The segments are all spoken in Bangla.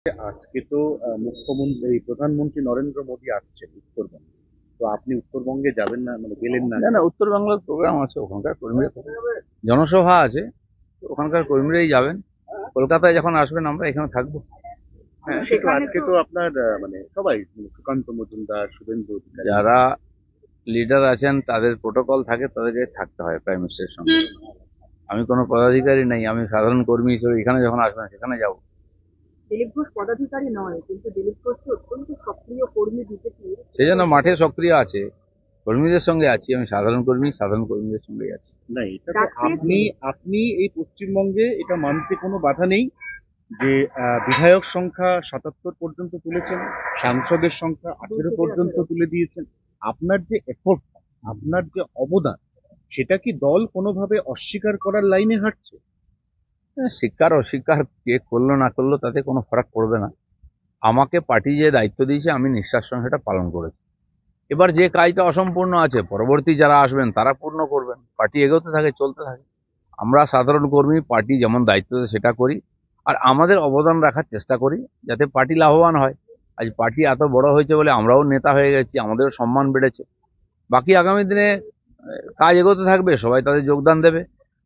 আজকে তো মুখ্যমন্ত্রী প্রধানমন্ত্রী নরেন্দ্র মোদী আসছেন উত্তরবঙ্গে। তো আপনি উত্তরবঙ্গে যাবেন না, মানে গেলেন না না কেন? না, উত্তর বাংলার প্রোগ্রাম আছে, ওখানকার কর্মীরা জনসভা আছে, তো ওখানকার কর্মীরাই যাবেন। কলকাতায় যখন আসবেন আমরা এখানে থাকবো। হ্যাঁ, কিন্তু আজকে তো আপনার মানে সবাই, মানে সুকান্ত মজুমদার, শুভেন্দু অধিকারী। যারা লিডার আছেন তাদের প্রোটোকল থাকে, তাদেরকে থাকতে হয় প্রাইম মিনিস্টারের সঙ্গে। আমি কোনো পদাধিকারী নাই, আমি সাধারণ কর্মী হিসেবে এখানে যখন আসবেন সেখানে যাব। দিলীপ ঘোষ পদাধিকারী নয়, কিন্তু দিলীপ ঘোষ যে অত্যন্ত সক্রিয় কর্মী বিজেপির। সেই জন্য মাঠে সক্রিয় আছে, কর্মীদের সঙ্গে আছি। আমি সাধারণ কর্মী, সাধারণ কর্মীদের সঙ্গেই আছি। না, এটা তো আপনি এই পশ্চিমবঙ্গে এটা মানতে কোনো বাধা নেই যে বিধায়ক সংখ্যা 77 পর্যন্ত তুলেছেন, সাংসদের সংখ্যা 18 পর্যন্ত তুলে দিয়েছেন। আপনার যে এফোর্ট, আপনার যে অবদান, সেটা কি দল কোনোভাবে অস্বীকার করার লাইনে হাঁটছে? স্বীকার অস্বীকার কে করলো না করলো তাতে কোনো ফারাক পড়বে না। আমাকে পার্টি যে দায়িত্ব দিয়েছে আমি নিষ্ঠার সঙ্গে সেটা পালন করেছি। এবার যে কাজটা অসম্পূর্ণ আছে পরবর্তী যারা আসবেন তারা পূর্ণ করবেন। পার্টি এগোতে থাকে, চলতে থাকে। আমরা সাধারণ কর্মী, পার্টি যেমন দায়িত্ব দেয় সেটা করি, আর আমাদের অবদান রাখার চেষ্টা করি যাতে পার্টি লাভবান হয়। আজ পার্টি এত বড় হয়েছে বলে আমরাও নেতা হয়ে গেছি, আমাদেরও সম্মান বেড়েছে। বাকি আগামী দিনে কাজ এগোতে থাকবে, সবাই তাদের যোগদান দেবে।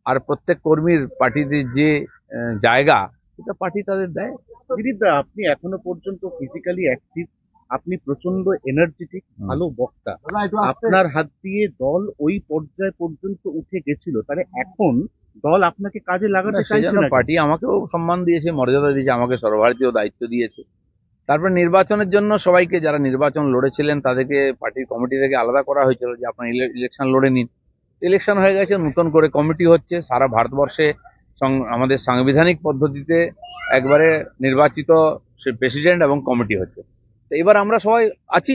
আর প্রত্যেক কর্মীর পার্টিতে যে জায়গা, সেটা পার্টি তাদের দেয়। দিলীপ দা, আপনি এখনো পর্যন্ত ফিজিক্যালি অ্যাক্টিভ, আপনি প্রচন্ড এনার্জেটিক, ভালো বক্তা। আপনার হাত দিয়ে দল ওই পর্যায় পর্যন্ত উঠে গেছিল, তাহলে এখন দল আপনাকে কাজে লাগাতে সেই চাইছে জন্য না কেন? পার্টি আমাকেও সম্মান দিয়েছে, মর্যাদা দিয়েছে, আমাকে সর্বভারতীয় দায়িত্ব দিয়েছে। তারপর নির্বাচনের জন্য সবাইকে, যারা নির্বাচন লড়েছিলেন তাদেরকে পার্টির কমিটি থেকে আলাদা করা হয়েছিল যে আপনার ইলেকশন লড়ে নিন। ইলেকশন হয়ে গেছে, নতুন করে কমিটি হচ্ছে সারা ভারতবর্ষে। আমাদের সাংবিধানিক পদ্ধতিতে একবারে নির্বাচিত প্রেসিডেন্ট এবং কমিটি হচ্ছে। তো এবার আমরা সবাই আছি,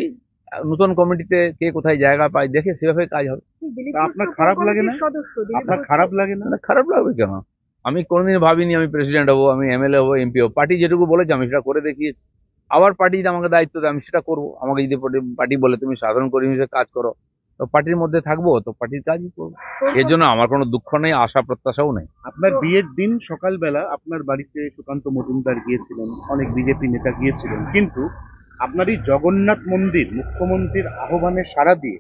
নতুন কমিটিতে কে কোথায় জায়গা পায় দেখে সেভাবে কাজ হবে। দিলীপ তা ঘোষ আপনার তো খারাপ কোর লাগে না? কমিটির সদস্য। আপনার খারাপ লাগে না? মানে খারাপ লাগবে কেন? আমি কোনোদিন ভাবিনি আমি প্রেসিডেন্ট হবো, আমি এমএলএ হবো, এমপি হবো। পার্টি যেটুকু বলেছে আমি সেটা করে দেখিয়েছি। আবার পার্টি যদি আমাকে দায়িত্ব দেয় আমি সেটা করবো। আমাকে যদি পার্টি বলে তুমি সাধারণ কর্মী হিসেবে কাজ করো, তো পার্টির মধ্যে থাকবো, তো পার্টির কাজই করবো। এর জন্য আমার কোনো দুঃখ নেই, আশা প্রত্যাশাও নেই। আপনার বিয়ের দিন সকালবেলা আপনার বাড়িতে সুকান্ত মজুমদার গিয়েছিলেন, অনেক বিজেপি নেতা গিয়েছিলেন, কিন্তু আপনার এই জগন্নাথ মন্দির মুখ্যমন্ত্রীর আহ্বানে সাড়া দিয়ে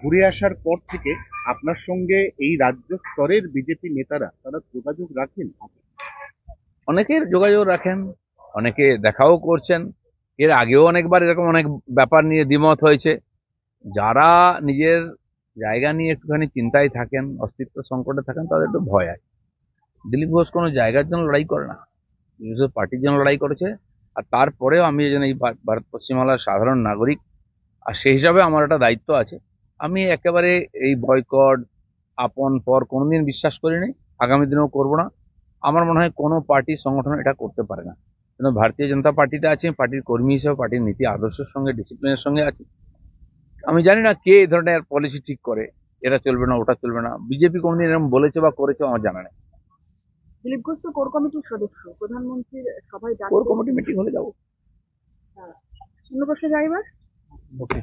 ঘুরে আসার পর থেকে আপনার সঙ্গে এই রাজ্য স্তরের বিজেপি নেতারা তারা যোগাযোগ রাখেন? অনেকের যোগাযোগ রাখেন, অনেকে দেখাও করছেন। এর আগেও অনেকবার এরকম অনেক ব্যাপার নিয়ে দ্বিমত হয়েছে। যারা নিজের জায়গা নিয়ে একটুখানি চিন্তায় থাকেন, অস্তিত্ব সংকটে থাকেন, তাদের একটু ভয় আছে। দিলীপ ঘোষ কোনো জায়গার জন্য লড়াই করে না, দিলীপ ঘোষ পার্টির জন্য লড়াই করেছে। আর তারপরেও আমি এই জন্য এই ভারত পশ্চিমবাংলার সাধারণ নাগরিক, আর সেই হিসাবে আমার একটা দায়িত্ব আছে। আমি একেবারে এই বয়কট আপন পর কোনোদিন বিশ্বাস করিনি, আগামী দিনেও করব না। আমার মনে হয় কোনো পার্টি সংগঠন এটা করতে পারে না। কিন্তু ভারতীয় জনতা পার্টিতে আছে, পার্টির কর্মী হিসেবে পার্টির নীতি আদর্শের সঙ্গে, ডিসিপ্লিনের সঙ্গে আছে। আমি জানি না কে এই ধরনের পলিসি ঠিক করে, এটা চলবে না ওটা চলবে না। বিজেপি কোনদিন এরকম বলেছে বা করেছে আমার জানা নেই। দিলীপ ঘোষ তো কোর কমিটির সদস্য, প্রধানমন্ত্রীর সভায় কোর ডাকলে কমিটি মিটিং হলে যাবো। শূন্য প্রশ্নে যাইবার। ওকে।